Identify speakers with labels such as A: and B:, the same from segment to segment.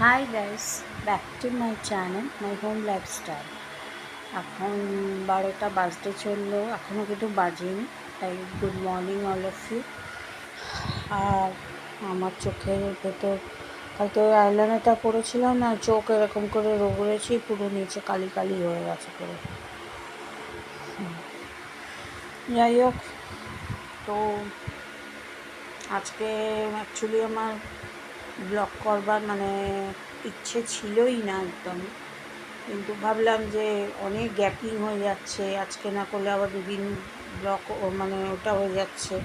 A: High guys, back to my channel my home lifestyle. এখন 12টা বাজতে চললো, এখনও কিন্তু বাজেনি। তাই good morning all of you. আর আমার চোখের ভেতর কালকে ওই আইলাইনারটা পরেছিলাম না, চোখ এরকম করে রগড়েছি, পুরো নিচে কালি কালি হয়ে গেছে পুরো। যাই হোক, তো আজকে অ্যাকচুয়ালি আমার ব্লগ করবার ইচ্ছে ছিলই না একদম, কিন্তু ভাবলাম যে অনেক গ্যাপিং হয়ে যাচ্ছে, আজকে না করলে আবার দুদিন ব্লগ ওটা হয়ে যাচ্ছে,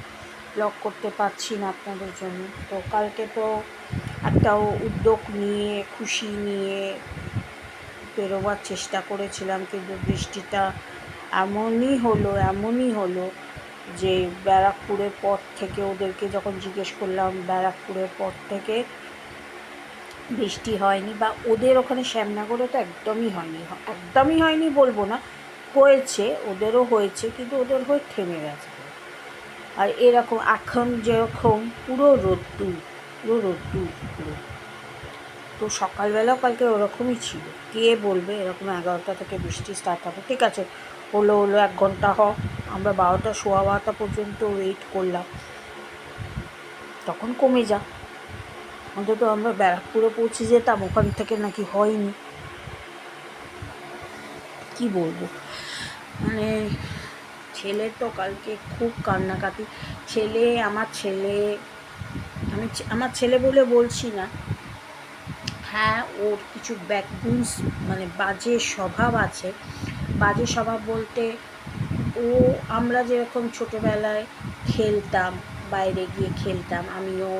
A: ব্লগ করতে পারছি না আপনাদের জন্য। তো কালকে তো একটা উদ্যোগ নিয়ে খুশি নিয়ে বেরোবার চেষ্টা করেছিলাম, কিন্তু বৃষ্টিটা এমনই হলো যে ব্যারাকপুরের পর থেকে ওদেরকে যখন জিজ্ঞেস করলাম, ব্যারাকপুরের পর থেকে বৃষ্টি হয়নি, বা ওদের ওখানে শ্যামনগরে তো একদমই হয়নি বলবো না, হয়েছে, ওদেরও হয়েছে, কিন্তু ওদের হয়ে থেমে গেছে। আর এরকম এখন যেরকম পুরো রোদ্দুর পুরো। তো সকালবেলাও কালকে ওরকমই ছিল। কে বলবে এরকম 11টা থেকে বৃষ্টি স্টার্ট হবে? ঠিক আছে, হলো 1 ঘন্টা আমরা 12টা 12:15 পর্যন্ত ওয়েট করলাম, তখন কমে যা, অন্তত আমরা ব্যারাকপুরে পৌঁছে যেতাম। ওখান থেকে নাকি হয়নি। কি বলবো, ছেলে তো কালকে খুব কান্নাকাটি। আমার ছেলে বলে বলছি না, হ্যাঁ ওর কিছু ব্যাকগুনস বাজে স্বভাব আছে। বাজে স্বভাব বলতে, আমরা যেরকম ছোটোবেলায় খেলতাম, বাইরে গিয়ে খেলতাম, আমিও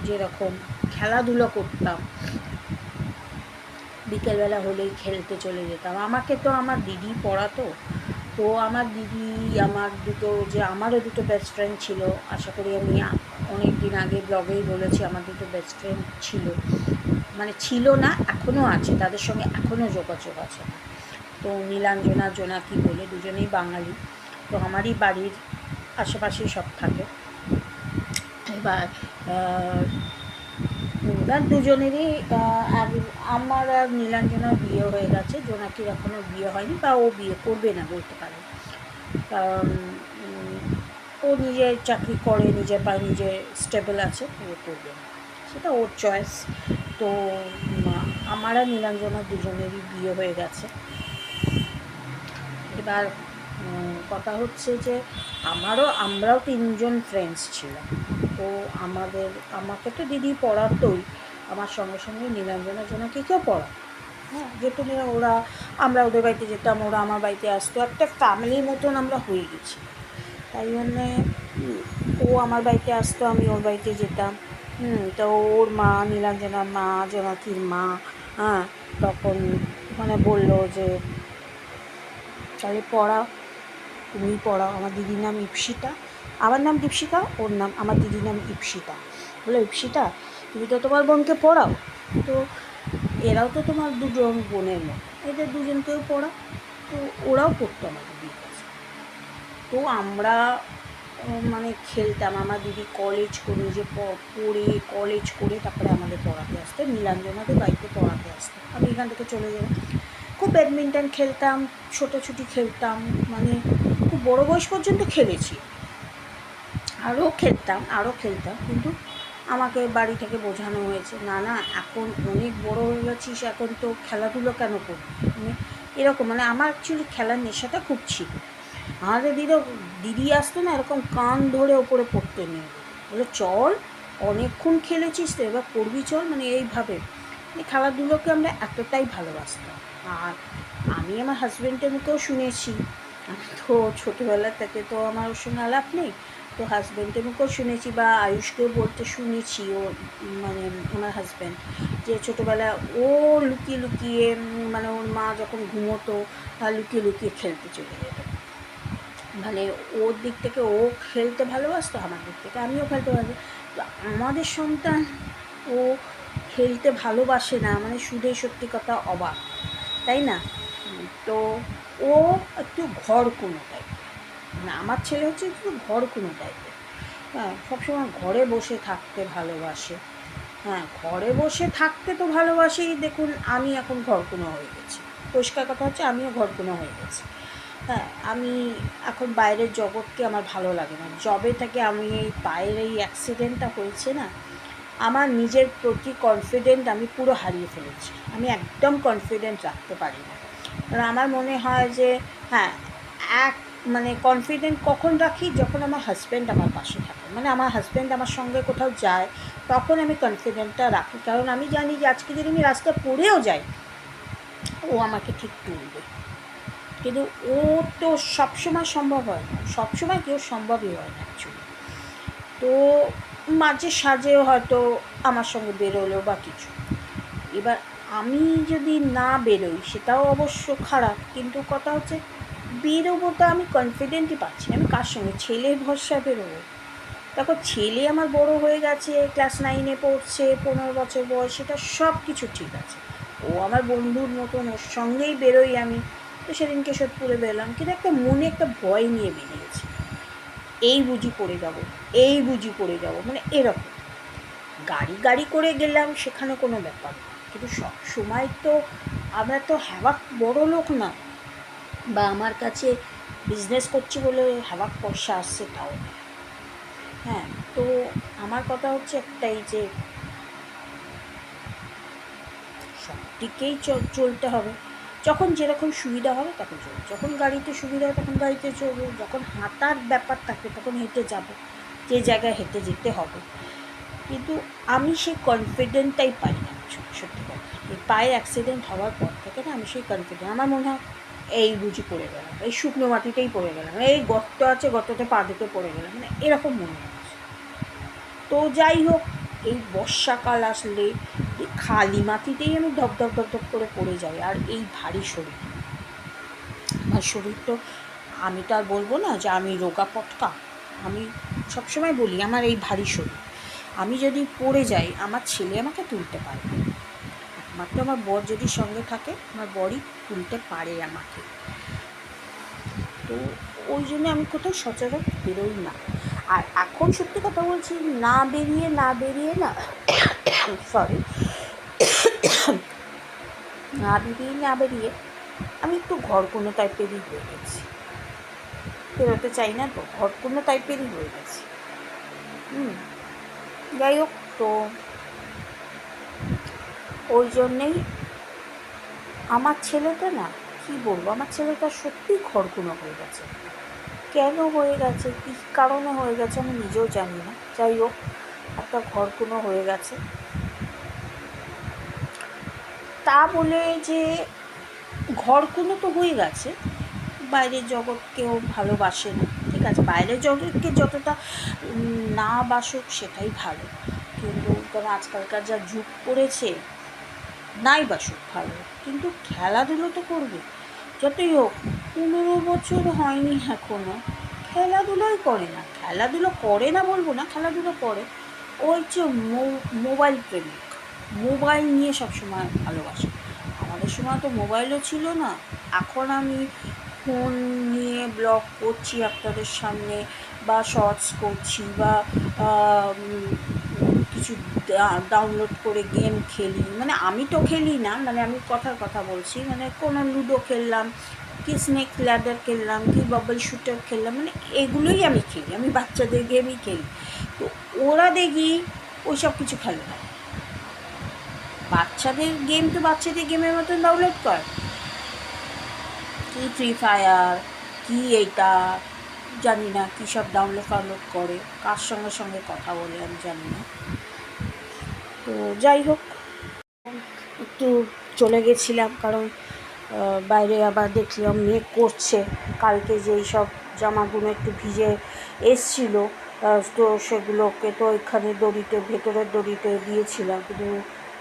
A: যেরকম খেলাধুলো করতাম, বিকেলবেলা হলেই খেলতে চলে যেতাম। আমাকে তো আমার দিদি পড়াতো, তো আমার দিদি, আমারও দুটো বেস্ট ফ্রেন্ড ছিল। আশা করি আমি অনেক দিন আগে ব্লগেই বলেছি, আমার দুটো বেস্ট ফ্রেন্ড ছিল, ছিল না, এখনও আছে, তাদের সঙ্গে এখনও যোগাযোগ আছে। তো নীলাঞ্জনা, জোনাকি বলে, দুজনেই বাঙালি। তো আমারই বাড়ির আশেপাশেই সব থাকে। এবার দুজনেরই আমার আর নীলাঞ্জনার বিয়ে হয়ে গেছে, জোনাকির এখনও বিয়ে হয়নি, বা ও বিয়ে করবে না বলতে পারে, কারণ ও নিজে চাকরি করে, নিজের পায়ে নিজে স্টেবল আছে, ও করবে না, সেটা ওর চয়েস। তো আমার আর নীলাঞ্জনার দুজনেরই বিয়ে হয়ে গেছে। এবার কথা হচ্ছে যে আমরাও 3জন ফ্রেন্ডস ছিলাম। তো আমাকে তো দিদি পড়াতোই, আমার সঙ্গে সঙ্গে নীলাঞ্জনা জোনাকিকেও পড়াতো। হ্যাঁ, যেহেতু আমরা ওদের বাড়িতে যেতাম, ওরা আমার বাড়িতে আসতো, একটা ফ্যামিলির মতন আমরা হয়ে গেছি। তাই জন্যে ও আমার বাড়িতে আসতো, আমি ওর বাড়িতে যেতাম। তো ওর মা, নীলাঞ্জনার মা, জোনাকির মা, হ্যাঁ, তখন বললো যে তাহলে পড়াও, তুমি পড়াও। আমার দিদির নাম ইপসিতা, আমার নাম দীপশিকা, আমার দিদির নাম ইপসিতা। বলো, ইপসিতা তুমি তো তোমার বোনকে পড়াও, তো এরাও তো তোমার দুজন বোনের মতো, এদের দুজনকেও পড়াও। তো ওরাও পড়তো আমার দিদির কাছে। তো আমরা খেলতাম। আমার দিদি কলেজ করে, নিজে পড়ে কলেজ করে তারপরে আমাদের পড়াতে আসতো, নীলাঞ্জনাদের বাড়িতে পড়াতে আসতো। আমি এখান থেকে চলে যেতাম। খুব ব্যাডমিন্টন খেলতাম, ছোটাছুটি খেলতাম, খুব বড় বয়স পর্যন্ত খেলেছি। আরও খেলতাম, কিন্তু আমাকে বাড়ি থেকে বোঝানো হয়েছে, না না, এখন অনেক বড় হয়ে গেছিস, এখন তো খেলাধুলো কেন করবি, এরকম। আমার অ্যাকচুয়ালি খেলার নেশাটা খুব ছিল। আমাদের দিদি আসতো না, এরকম কান ধরে ওপরে পড়তে নিয়ে বলে, চল, অনেকক্ষণ খেলেছিস তো, এবার পড়বি চল, এইভাবে খেলাধুলোকে আমরা এতটাই ভালোবাসতাম। আর আমি আমার হাজব্যান্ডের মুখেও শুনেছি, আমি তো ছোটোবেলা থেকে তো আমার ওর সঙ্গে আলাপ নেই, তো হাজব্যান্ডের মুখেও শুনেছি, বা আয়ুষকেও বলতে শুনেছি, ও আমার হাজব্যান্ড, যে ছোটোবেলা ও লুকিয়ে লুকিয়ে ওর মা যখন ঘুমোতো, লুকিয়ে লুকিয়ে খেলতে চলে যেত। ওর দিক থেকে ও খেলতে ভালোবাসতো, আমার দিক থেকে আমিও খেলতে ভালোবাসি। তো আমাদের সন্তান ও খেলতে ভালোবাসে না, শুধু সত্যি কথা অবাক, তাই না? তো ও একটু ঘরকুনো টাইপের, আমার ছেলে হচ্ছে একটু ঘরকুনো টাইপের। হ্যাঁ, সবসময় ঘরে বসে থাকতে ভালোবাসে। হ্যাঁ, ঘরে বসে থাকতে তো ভালোবাসি। দেখুন আমি এখন ঘরকুনো হয়ে গেছি, পরিষ্কার কথা হচ্ছে আমিও ঘরকুনো হয়ে গেছি। হ্যাঁ, আমি এখন বাইরের জগৎকে আমার ভালো লাগে না। যবে থেকে আমি এই পায়ের এই অ্যাক্সিডেন্টটা হয়েছে না, আমার নিজের প্রতি কনফিডেন্ট আমি পুরো হারিয়ে ফেলেছি। আমি একদম কনফিডেন্ট রাখতে পারি না। কারণ আমার মনে হয় যে হ্যাঁ, এক মানে কনফিডেন্ট কখন রাখি, যখন আমার হাজব্যান্ড আমার পাশে থাকে, মানে আমার হাজব্যান্ড আমার সঙ্গে কোথাও যায়, তখন আমি কনফিডেন্টটা রাখি। কারণ আমি জানি যে আজকে যদি আমি রাস্তায় পড়েও যাই, ও আমাকে ঠিক তুলবে। কিন্তু ও তো সবসময় সম্ভব হয় না, সবসময় কেউ সম্ভবই হয় না অ্যাকচুয়ালি। তো মাঝে সাঝেও হয়তো আমার সঙ্গে বেরোলো বা কিছু। এবার আমি যদি না বেরোই সেটাও অবশ্য খারাপ, কিন্তু কথা হচ্ছে বেরোবো তো আমি কনফিডেন্টই পাচ্ছি না। আমি কার সঙ্গে, ছেলের ভরসায় বেরোবো? দেখো, ছেলে আমার বড় হয়ে গেছে, ক্লাস 9-এ পড়ছে, 15 বছর বয়স, সেটা সব কিছু ঠিক আছে। ও আমার বন্ধুর মতন, ওর সঙ্গেই বেরোই আমি। তো সেদিনকে সোদপুরে বেরোলাম, কিন্তু একটা মনে একটা ভয় নিয়ে বেরিয়েছি, এই বুঝি পড়ে যাবো, এই বুঝি পড়ে যাবো, মানে এরকম। গাড়ি গাড়ি করে গেলাম, সেখানে কোনো ব্যাপার না, কিন্তু সব সময় তো আমরা তো হ্যাবাক বড় লোক না, বা আমার কাছে বিজনেস করছি বলে হ্যাবাক পয়সা আসছে তাও না। হ্যাঁ, তো আমার কথা হচ্ছে একটাই যে সব দিকেই চলতে হবে। যখন যেরকম সুবিধা হবে তখন চলবে, যখন গাড়িতে সুবিধা হয় তখন গাড়িতে চলবো, যখন হাঁটার ব্যাপার থাকে তখন হেঁটে যাব, যে জায়গায় হেঁটে যেতে হবে। কিন্তু আমি সেই কনফিডেন্টটাই পাই না, সত্যি কথা। এই পায়ে অ্যাক্সিডেন্ট হওয়ার পর থেকে না আমি সেই কনফিডেন্ট, আমার মনে হয় এই বুঝি পড়ে গেলাম, এই শুকনো মাটিতেই পড়ে গেলাম, এই গর্ত আছে গর্ততে পা দিতে পড়ে গেলাম, মানে এরকম মনে হয়। তো যাই হোক, এই বর্ষাকাল আসলে এই খালি মাটিতেই আমি ধপ ধপ ধপ ধপ করে পড়ে যাই। আর এই ভারী শরীর, আমার শরীর তো, আমি তো আর বলবো না যে আমি রোগা পটকা। আমি সবসময় বলি আমার এই ভারী শরীর, আমি যদি পড়ে যাই আমার ছেলে আমাকে তুলতে পারবে, একমাত্র আমার বর যদি সঙ্গে থাকে, আমার বরই তুলতে পারে আমাকে। তো ওই জন্য আমি কোথাও সচরাচর বেরোই না। আর এখন সত্যি কথা বলছি, না বেরিয়ে না সরি, না বেরিয়ে আমি একটু ঘরকুনো টাইপেরই হয়ে গেছি। বেরোতে চাই না তো, ঘরকুনো টাইপেরই হয়ে গেছি। যাই হোক, তো ওই জন্যেই আমার ছেলেটা না, কী বলবো, আমার ছেলেটা সত্যিই ঘরকুনো হয়ে গেছে। কেন হয়ে গেছে, কী কারণে হয়ে গেছে আমি নিজেও জানি না। যাই হোক, একটা ঘরকুনো হয়ে গেছে। তা বলে যে ঘরকুনো তো হয়ে গেছে, বাইরের জগৎকেও ভালোবাসে না, ঠিক আছে, বাইরের জগৎকে যতটা না বাসুক সেটাই ভালো, কিন্তু কারণ আজকালকার যা যুগ পড়েছে, নাই বাসুক ভালো, কিন্তু খেলাধুলো তো করবে। যতই হোক, 15 বছর হয়নি এখনও, খেলাধুলোই করে না। খেলাধুলো করে না বলবো না, খেলাধুলো করে। ও হচ্ছে মোবাইল প্রেমিক, মোবাইল নিয়ে সবসময় ভালোবাসে। আমাদের সময় তো মোবাইলও ছিল না। এখন আমি ফোন নিয়ে ব্লগ করছি আপনাদের সামনে, বা শর্টস করছি, বা কিছু ডাউনলোড করে গেম খেলি, মানে আমি তো খেলি না, মানে আমি কথার কথা বলছি, মানে কোনো লুডো খেললাম, কি স্নেক ল্যাডার খেললাম, কি বাবল শুটার খেললাম, মানে এগুলোই আমি খেলি, আমি বাচ্চাদের গেমই খেলি। তো ওরা দেখি ওই সব কিছু খেলে না। বাচ্চাদের গেম তো বাচ্চাদের গেমের মতন ডাউনলোড কর, কি ফ্রি ফায়ার, কি এইটা জানি না, কী সব ডাউনলোড করে, কার সঙ্গে সঙ্গে কথা বলে আমি জানি না। তো যাই হোক, একটু চলে গেছিলাম, কারণ বাইরে আবার দেখলাম মেঘ করছে। কালকে যেই সব জামাগুলো একটু ভিজে এসছিলো, তো সেগুলোকে তো এখানে দড়িতে, ভেতরের দড়িতে দিয়েছিলাম, কিন্তু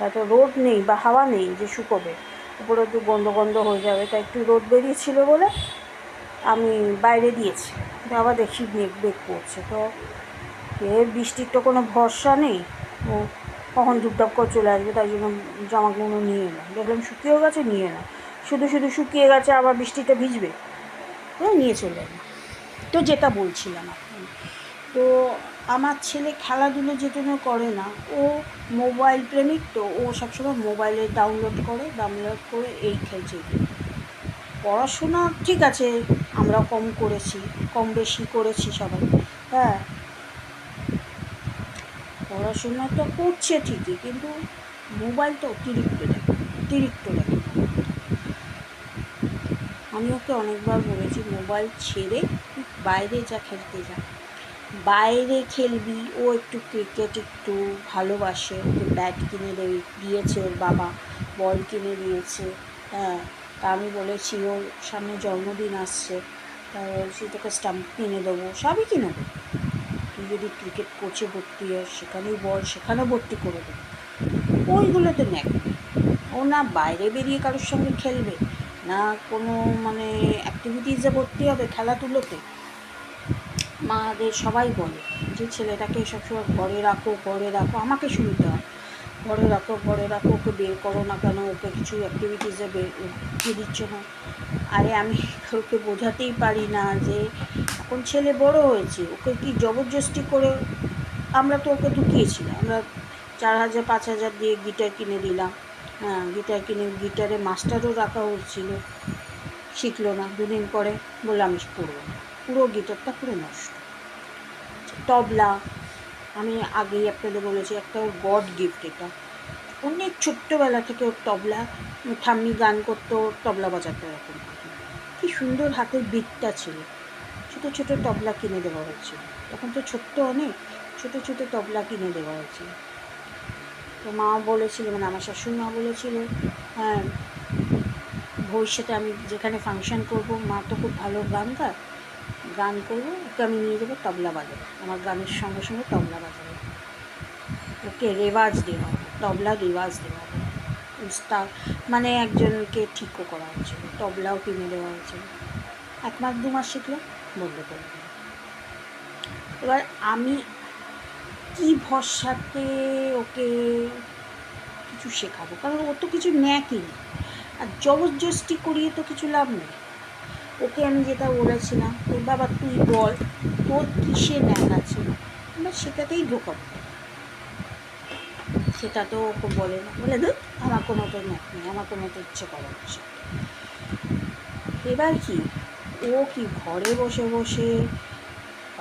A: এত রোদ নেই বা হাওয়া নেই যে শুকোবে, উপরে একটু গন্ধ গন্ধ হয়ে যাবে, তাই একটু রোদ বেরিয়েছিল বলে আমি বাইরে দিয়েছি। কিন্তু আবার দেখি মেঘ করছে, তো এর বৃষ্টির তো কোনো ভরসা নেই, ও কখন ধূপধাপ করে চলে আসবে, তাই জন্য জামাগুলো নিয়ে এলাম। দেখলাম শুকিয়েও গেছে, নিয়ে এলাম। শুধু শুকিয়ে গেছে, আবার বৃষ্টিতে ভিজবে, নিয়ে চলে এলাম। তো যেটা বলছিলাম এখন, তো আমার ছেলে খেলাধুলো যে জন্য করে না, ও মোবাইল প্রেমিক, তো ও সবসময় মোবাইলে ডাউনলোড করে এই খেলছে। পড়াশোনা ঠিক আছে, আমরা কম বেশি করেছি সবাই। হ্যাঁ, পড়াশোনা তো করছে ঠিকই, কিন্তু মোবাইলটা অতিরিক্ত দেখে। আমি ওকে অনেকবার বলেছি মোবাইল ছেড়ে বাইরে খেলতে যা, বাইরে খেলবি। ও একটু ক্রিকেট একটু ভালোবাসে, ওকে ব্যাট কিনে দিয়েছে ওর বাবা, বল কিনে দিয়েছে। হ্যাঁ, তা আমি বলেছি ওর সামনে জন্মদিন আসছে, তা বলছি তোকে স্টাম্প কিনে দেবো, সবই কিনে দেবো, তুই যদি ক্রিকেট কোচে ভর্তি হয় সেখানেই বল, সেখানে ভর্তি করে দেবো। ওইগুলোতে নেয়, ও না বাইরে বেরিয়ে কারোর সঙ্গে খেলবে, না কোনো মানে অ্যাক্টিভিটিসে ভর্তি হবে খেলাধুলোতে। মাদের সবাই বলে যে ছেলেটাকে সবসময় ঘরে রাখো, আমাকে শুনতে হয়, ঘরে রাখো, ওকে বের করো না কেন, ওকে কিছু অ্যাক্টিভিটিসে দিয়ে দিচ্ছ না। আরে আমি ওকে বোঝাতেই পারি না যে এখন ছেলে বড় হয়েছে, ওকে কি জবরদস্তি করে, আমরা তো ওকে ঢুকিয়েছিলাম, আমরা 4,000 5,000 দিয়ে গিটার কিনে দিলাম। হ্যাঁ, গিটারে মাস্টারও রাখা হচ্ছিল, শিখলো না, 2 দিন পরে বললাম আমি করবো না, পুরো গিটারটা পুরো নষ্ট। তবলা, আমি আগেই আপনাদের বলেছি, একটা ওর গড গিফট এটা, অনেক ছোট্টবেলা থেকে ওর তবলা, ঠাম্মি গান করতো, তবলা বাজাতে এরকম, কি সুন্দর হাতের বিটটা ছিল। ছোটো ছোটো তবলা কিনে দেওয়া হয়েছিল, তখন তো ছোট্ট অনেক, ছোটো ছোটো তবলা কিনে দেওয়া হয়েছিল। তো মা বলেছিল, মানে আমার শাশুড়ি মা বলেছিল, হ্যাঁ ভবিষ্যতে আমি যেখানে ফাংশন করব, মা তো খুব ভালো গান করবো, ওকে আমি নিয়ে যাবো তবলা বাজাবো, আমার গানের সঙ্গে সঙ্গে তবলা বাজাবো, ওকে রেওয়াজ দেওয়া হবে, তবলা রেওয়াজ দেওয়া হবে। উস্তাদ মানে একজনকে ঠিকও করা হয়েছিল, তবলাও কিনে দেওয়া হয়েছিল। 1 মাস 2 মাস শিখলো, বন্ধ করে দিল। এবার আমি কি ভরসাতে ওকে কিছু শেখাবো, কারণ ও তো কিছু ন্যাকই নেই, আর জবরদস্তি করিয়ে তো কিছু লাভ নেই। ওকে আমি যেটা বলেছিলাম, তোর বাবা তুই বল তোর কিসে ন্যাক আছে, আমরা সেটাতেই ঢোকাবো। সেটা তো ওকে বলে না, বলে ধর আমার কোনো তো ন্যাক নেই, আমার কোনো তো ইচ্ছে করে না। এবার কি, ও কি ঘরে বসে বসে,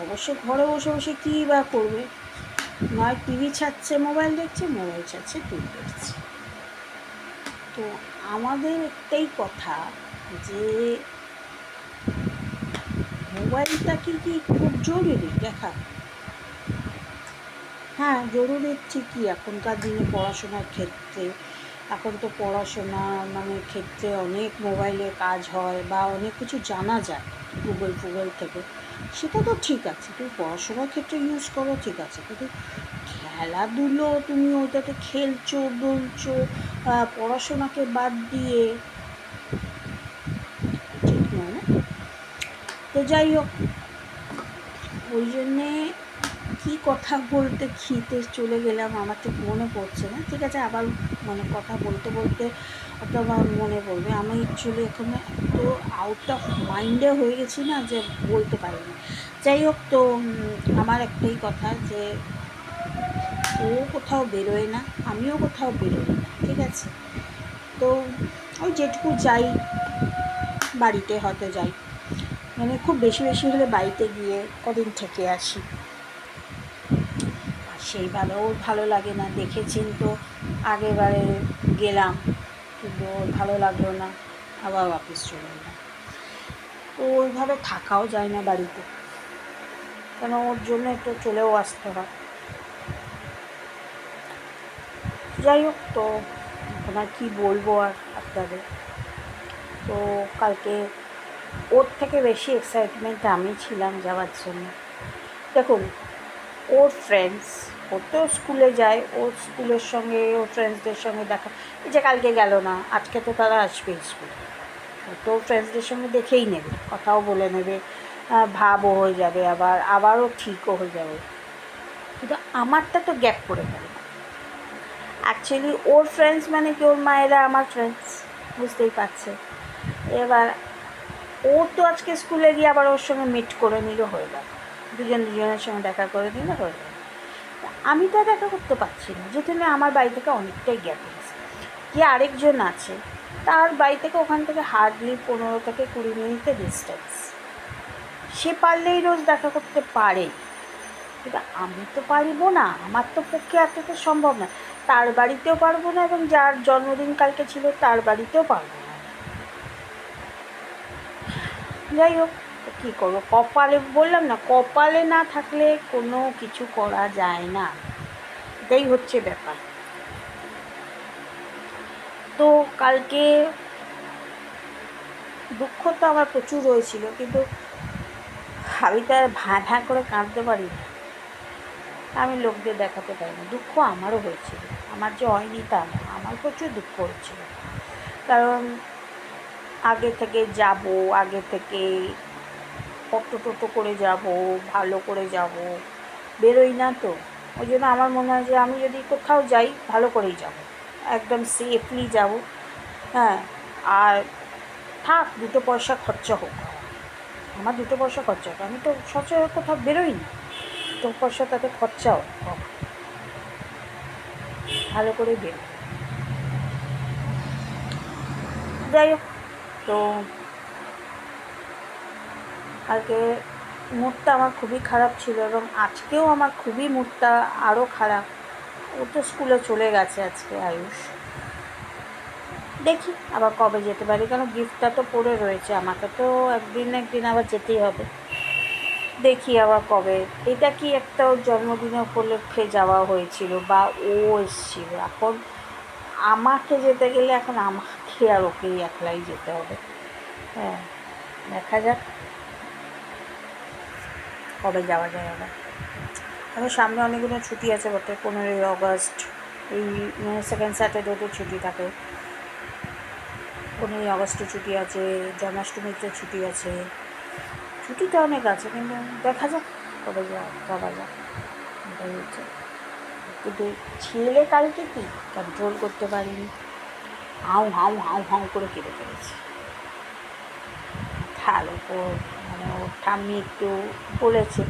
A: অবশ্য ঘরে বসে বসে কী বা করবে, নয় টিভি ছাড়ছে মোবাইল দেখছে, মোবাইল ছাড়ছে টিভি দেখছে। তো আমাদের একটাই কথা যে মোবাইলটা কি খুব জরুরি দেখা? হ্যাঁ জরুরি ঠিকই, এখনকার দিনে পড়াশোনার ক্ষেত্রে, এখন তো পড়াশোনা মানে ক্ষেত্রে অনেক মোবাইলে কাজ হয় বা অনেক কিছু জানা যায় গুগল থেকে, সেটা তো ঠিক আছে, তুমি পড়াশোনার ক্ষেত্রে ইউজ করো ঠিক আছে, কিন্তু খেলাধুলো তুমি ওটাতে খেলছো দুলছো, পড়াশোনাকে বাদ দিয়ে, ঠিক নয় না। তো যাই হোক, ওই জন্যে কী কথা বলতে খিতে চলে গেলাম আমার ঠিক মনে পড়ছে না, ঠিক আছে আবার মানে কথা বলতে বলতে হয়তো আমার মনে পড়বে। আমি অ্যাকচুয়ালি এখানে এত আউট অফ মাইন্ডে হয়ে গেছি না যে বলতে পারিনি। যাই হোক, তো আমার একটাই কথা যে ও কোথাও বেরোয় না, আমিও কোথাও বেরোই না, ঠিক আছে। তো ওই যেটুকু যাই, বাড়িতে হয়তো যাই, মানে খুব বেশি হলে বাড়িতে গিয়ে কদিন থেকে আসি, সেইভাবে ওর ভালো লাগে না, দেখেছেন তো আগেরবারে গেলাম, কিন্তু ওর ভালো লাগলো না, আবার অফিস চলে এলাম। তো ওইভাবে থাকাও যায় না বাড়িতে, কেন ওর জন্য একটু চলেও আসতে হয়। যাই হোক, তো এখন আর কী বলবো আর আপনাদের। তো কালকে ওর থেকে বেশি এক্সাইটমেন্ট আমি ছিলাম যাওয়ার জন্য। দেখুন, ওর ফ্রেন্ডস, ও তো স্কুলে যায়, ওর স্কুলের সঙ্গে ওর ফ্রেন্ডসদের সঙ্গে দেখা, এই যে কালকে গেল না, আজকে তো তারা আসবে স্কুলে, ও তো ফ্রেন্ডসদের সঙ্গে দেখেই নেবে, কথাও বলে নেবে, ভাবও হয়ে যাবে, আবারও ঠিকও হয়ে যাবে। কিন্তু আমারটা তো গ্যাপ পড়ে গেল। অ্যাকচুয়ালি ওর ফ্রেন্ডস মানে কি, ওর মায়েরা আমার ফ্রেন্ডস, বুঝতেই পারছে। এবার ও তো আজকে স্কুলে গিয়ে আবার ওর সঙ্গে মিট করে নিল, হয়ে গেল। দুজনের সঙ্গে দেখা করে দিলে হয়ে যাবে। আমি তো দেখা করতে পারছি না, যেখানে আমার বাড়ি থেকে অনেকটাই গ্যাপ আছে। যে আরেকজন আছে, তার বাড়ি থেকে ওখান থেকে হার্ডলি 15 থেকে 20 মিনিটের ডিস্টেন্স। সে পারলেই রোজ দেখা করতে পারে, কিন্তু আমি তো পারিব না, আমার তো পক্ষে এতটা সম্ভব না। তার বাড়িতেও পারবো না, এবং যার জন্মদিন কালকে ছিল তার বাড়িতেও পারবো না। যাই হোক, কী করবো, কপালে, বললাম না, কপালে না থাকলে কোনো কিছু করা যায় না, এটাই হচ্ছে ব্যাপার। তো কালকে দুঃখ তো আমার প্রচুর হয়েছিল, কিন্তু আমি তো আর ভ্যাঁ করে কাঁদতে পারি না, আমি লোকদের দেখাতে পারি না। দুঃখ আমারও হয়েছিল, আমার যে হয়নি তা না, আমার প্রচুর দুঃখ হচ্ছিল। কারণ আগে থেকে যাব, আগে থেকে অটো টোটো করে যাব, ভালো করে যাব, বেরোই না তো। ওই জন্য আমার মনে হয় যে আমি যদি কোথাও যাই ভালো করেই যাব, একদম সেফলি যাব। হ্যাঁ, আর থাক 2 পয়সা খরচা হোক, আমার 2 পয়সা খরচা হোক, আমি তো সচরাচর কোথাও বেরোই না, 2 পয়সা তাতে খরচাও হোক, ভালো করে বেরো। যাই হোক, তো কালকে মুডটা আমার খুবই খারাপ ছিল, এবং আজকেও আমার খুবই মুডটা আরও খারাপ। ও তো স্কুলে চলে গেছে আজকে, আয়ুষ। দেখি আবার কবে যেতে পারি, কারণ গিফটটা তো পড়ে রয়েছে, আমাকে তো একদিন আবার যেতেই হবে। দেখি আবার কবে, এটা কি একটা ওর জন্মদিনে উপলক্ষে যাওয়া হয়েছিল, বা ও এসেছিল। এখন আমাকে যেতে গেলে এখন আমাকে আর ওকেই একলাই যেতে হবে। হ্যাঁ, দেখা যাক কবে যাওয়া যায় আবার। আমি সামনে অনেকগুলো ছুটি আছে বটে, 15ই আগস্ট, এই সেকেন্ড স্যাটারডেতে ছুটি থাকে, 15ই আগস্টে ছুটি আছে, জন্মাষ্টমীতে ছুটি আছে, ছুটিটা অনেক আছে, কিন্তু দেখা যাক কবে যাওয়া যাক, এটাই হচ্ছে। কিন্তু ছেলে কালকে কি কন্ট্রোল করতে পারিনি, হাউ হাউ হাউ হাউ করে কেঁদে ফেলেছে। তার উপর মানে ওর ঠাম্মি একটু বলেছে,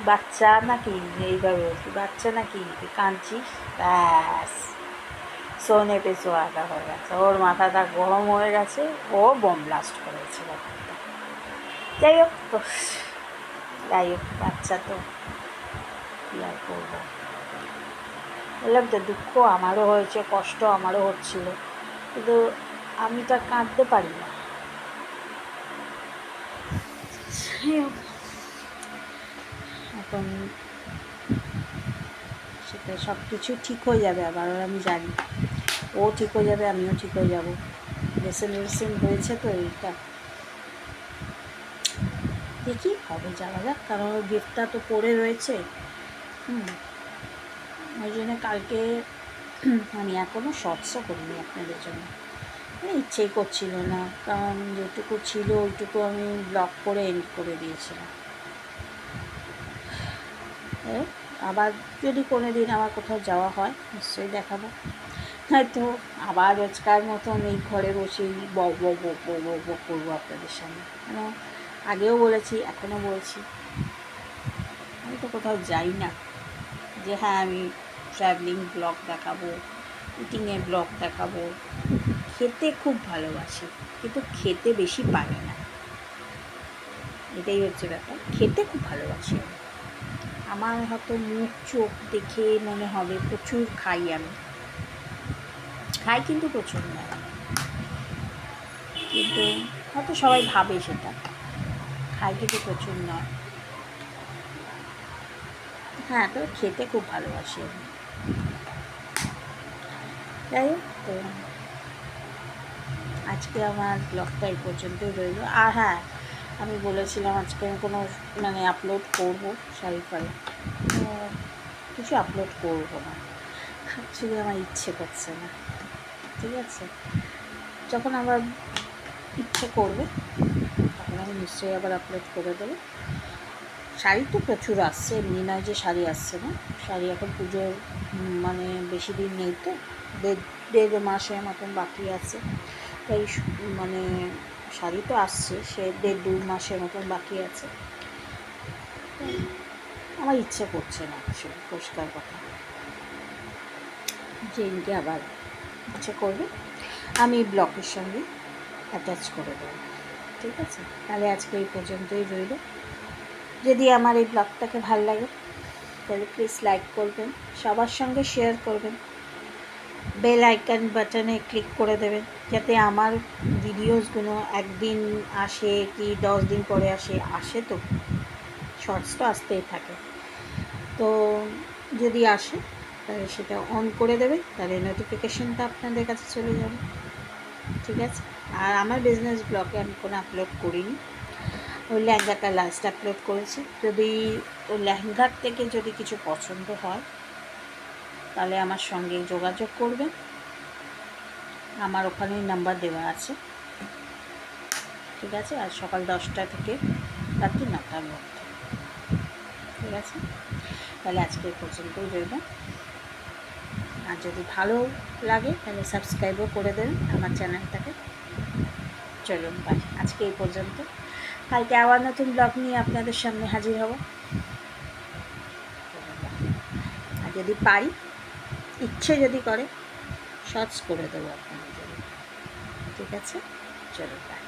A: বাচ্চা নাকি, এইভাবে বলছি, বাচ্চা নাকি কাঁদছিস, ব্যাস সোনে পে সোহাগা হয়ে গেছে, ওর মাথাটা গরম হয়ে গেছে, ও বোম ব্লাস্ট করেছে ব্যাপারটা। যাই হোক, বাচ্চা তো কী আর করবো। বললাম তো, দুঃখ আমারও হয়েছে, কষ্ট আমারও হচ্ছিল, কিন্তু আমি তো কাঁদতে পারি না। এখন সেটা সব কিছু ঠিক হয়ে যাবে আবার, আমি জানি ও ঠিক হয়ে যাবে, আমিও ঠিক হয়ে যাব। লেসেন হয়েছে তো এইটা, দেখি কবে যাওয়া যাক, কারণ ওর গিফটটা তো পড়ে রয়েছে। ওই জন্য কালকে আমি এখনও শর্টসও করিনি আপনাদের জন্য, ইচ্ছেই করছিল না, কারণ যেটুকু ছিল ওইটুকু আমি ব্লগ করে এন্ড করে দিয়েছিলাম। আবার যদি কোনো দিন আমার কোথাও যাওয়া হয় নিশ্চয়ই দেখাবো, হয়তো আবার রোজকার মতন এই ঘরে বসেই বক করবো আপনাদের সামনে। কেন, আগেও বলেছি, এখনও বলছি, আমি তো কোথাও যাই না যে হ্যাঁ আমি ট্রাভেলিং ব্লগ দেখাবো, ইটিংয়ের ব্লগ দেখাবো। খেতে খুব ভালোবাসি, কিন্তু খেতে বেশি পারি না, এটাই হচ্ছে ব্যাপার। খেতে খুব ভালোবাসি, আমার হয়তো মুখ চোখ দেখে মনে হবে প্রচুর খাই, আমি খাই কিন্তু প্রচুর না, কিন্তু হয়তো সবাই ভাবে সেটা খাই, কিন্তু প্রচুর নয়। হ্যাঁ, তবে খেতে খুব ভালোবাসি আমি। যাই হোক, তো আজকে আমার ব্লগটা এই পর্যন্তই রইল। আর হ্যাঁ, আমি বলেছিলাম আজকে আমি কোনো মানে আপলোড করবো শাড়ি ফাড়ি, কিছু আপলোড করবো না, অ্যাকচুয়ালি আমার ইচ্ছে করছে না। ঠিক আছে, যখন আবার ইচ্ছে করবে তখন আমি নিশ্চয়ই আবার আপলোড করে দেবো। শাড়ি তো প্রচুর আসছে, এমনি নয় যে শাড়ি আসছে না, শাড়ি এখন পুজোর মানে বেশি দিন নেই তো, দেড় মাসের মতন বাকি আছে, তাই মানে শাড়ি তো আসছে, সে 1.5-2 মাসের মতন বাকি আছে। আমার ইচ্ছে করছে না অ্যাকচুয়ালি, পরিষ্কার কথা। যেদিনকে আবার ইচ্ছে করবে আমি ব্লগের সঙ্গে অ্যাটাচ করে দেবো, ঠিক আছে? তাহলে আজকে এই পর্যন্তই রইল। যদি আমার এই ব্লগটাকে ভালো লাগে তাহলে প্লিজ লাইক করবেন, সবার সঙ্গে শেয়ার করবেন, বেল আইকন বাটনে ক্লিক করে দেবেন, যাতে আমার ভিডিওসগুলো একদিন আসে কি 10 দিন পরে আসে তো শর্টস তো আসতেই থাকে, তো যদি আসে তাহলে সেটা অন করে দেবে, তাহলে নোটিফিকেশনটা আপনাদের কাছে চলে যাবে, ঠিক আছে? আর আমার বিজনেস ব্লগে আমি কোনো আপলোড করিনি, ওই লেহেঙ্গাটা লাস্ট আপলোড করেছি। যদি ওই লেহেঙ্গার থেকে যদি কিছু পছন্দ হয় তাহলে আমার সঙ্গে যোগাযোগ করবেন, আমার ওখানে নাম্বার দেওয়া আছে, ঠিক আছে? আর সকাল 10টা থেকে রাত্রি 9টার মধ্যে, ঠিক আছে? তাহলে আজকে এই পর্যন্তই রইল। আর যদি ভালো লাগে তাহলে সাবস্ক্রাইবও করে দেবেন আমার চ্যানেলটাকে। চলুন বাই, আজকে এই পর্যন্ত। কালকে আবার নতুন ব্লগ নিয়ে আপনাদের সামনে হাজির হব। আর যদি পারি, ইচ্ছে যদি করে, শর্টস করে দেবো আপনাদের জন্য, ঠিক আছে? চলুন বাই।